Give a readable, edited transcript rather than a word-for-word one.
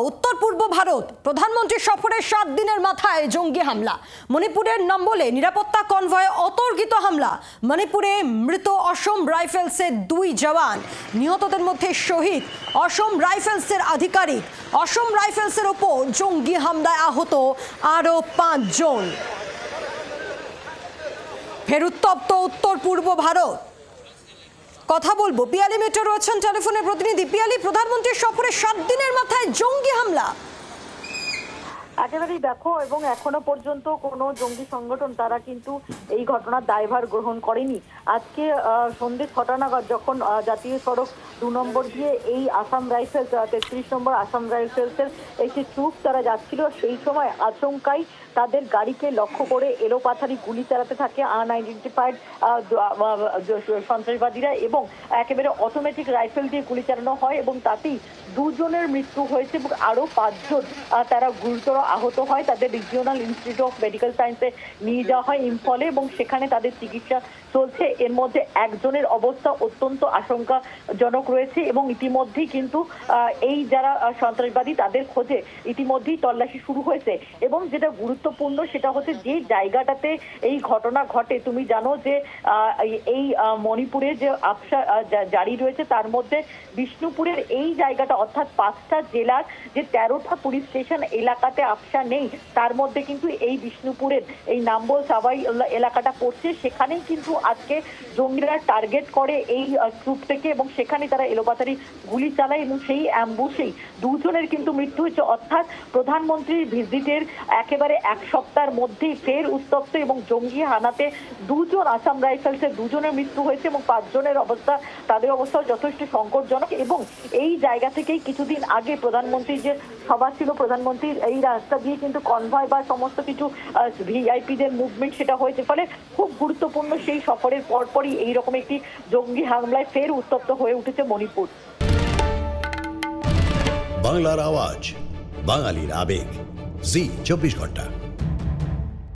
উত্তর পূর্ব ভারত। প্রধানমন্ত্রীর সফরের 7 দিনের মাথায় জঙ্গি হামলা। মণিপুরের নম্বলে নিরাপত্তা কনভয়ে অতর্কিত হামলা। মণিপুরে মৃত অসম রাইফেলসের 2 জওয়ান, নিহতদের মধ্যে শহীদ অসম রাইফেলসের আধিকারিক। অসম রাইফেলসের ওপর জঙ্গি হামলায় আহত আরও 5 জন। ফের উত্তপ্ত উত্তর পূর্ব ভারত। কথা বলবো, পিয়ালি মেট্রো রয়েছেন টেলিফোনের প্রতিনিধি। পিয়ালি, প্রধানমন্ত্রীর সফরে 7 দিনের মাথায় জঙ্গি হামলা। একেবারেই দেখো, এবং এখনো পর্যন্ত কোনো জঙ্গি সংগঠন তারা কিন্তু এই ঘটনার দায়ভার গ্রহণ করেনি। আজকে সন্ধ্যে 6টা নাগাদ যখন জাতীয় সড়ক 2 নম্বর দিয়ে এই আসাম রাইফেলস 33 নম্বর আসাম রাইফেলসের একটি ট্রুপ তারা যাচ্ছিল, সেই সময় আচমকাই তাদের গাড়িকে লক্ষ্য করে এলোপাথারি গুলি চালাতে থাকে আনআইডেন্টিফাইড সন্ত্রাসবাদীরা, এবং একেবারে অটোমেটিক রাইফেল দিয়ে গুলি চালানো হয় এবং তাতেই 2 জনের মৃত্যু হয়েছে এবং আরো 5 জন তারা গুরুতর আহত হয়। তাদের রিজিওনাল ইনস্টিটিউট অফ মেডিকেল সায়েন্সে নিয়ে যাওয়া হয় ইম্ফলে, এবং সেখানে তাদের চিকিৎসা চলছে। এর মধ্যে একজনের অবস্থা অত্যন্ত আশঙ্কাজনক রয়েছে এবং ইতিমধ্যেই কিন্তু এই যারা সন্ত্রাসবাদী তাদের খোঁজে ইতিমধ্যেই তল্লাশি শুরু হয়েছে। এবং যেটা গুরুত্বপূর্ণ সেটা হচ্ছে যে জায়গাটাতে এই ঘটনা ঘটে, তুমি জানো যে এই মণিপুরে যে আফসা জারি রয়েছে তার মধ্যে বিষ্ণুপুরের এই জায়গাটা, অর্থাৎ 5টা জেলার যে 13টা পুলিশ স্টেশন এলাকাতে আফসা নেই, তার মধ্যে কিন্তু এই বিষ্ণুপুরের এই নাম্বল সাবাই এলাকাটা পড়ছে। সেখানেই কিন্তু আজকে জঙ্গিরা টার্গেট করে এই ট্রুপটাকে এবং সেখানে তারা এলোপাতারি গুলি চালায় এবং সেই অ্যাম্বুশেই 2 জনের কিন্তু মৃত্যু হয়েছে। অর্থাৎ প্রধানমন্ত্রীর ভিজিটের একেবারে 1 সপ্তাহের মধ্যেই ফের উত্তপ্ত এবং জঙ্গি হানাতে 2 জন আসাম রাইফেলসের 2 জনের মৃত্যু হয়েছে এবং 5 জনের অবস্থা, তাদের অবস্থাও যথেষ্ট সংকটজনক। এবং এই জায়গা থেকেই কিছুদিন আগে প্রধানমন্ত্রীর যে সভা ছিল, প্রধানমন্ত্রীর এই রাস্তা দিয়ে কিন্তু কনভয় বা সমস্ত কিছু ভিআইপিদের মুভমেন্ট সেটা হয়েছে। ফলে খুব গুরুত্বপূর্ণ সেই সফরের পরপরই এইরকম একটি জঙ্গি হামলায় ফের উত্তপ্ত হয়ে উঠেছে মণিপুর। বাংলার আওয়াজ, বাঙালির আবেগ, জি 24 ঘন্টা।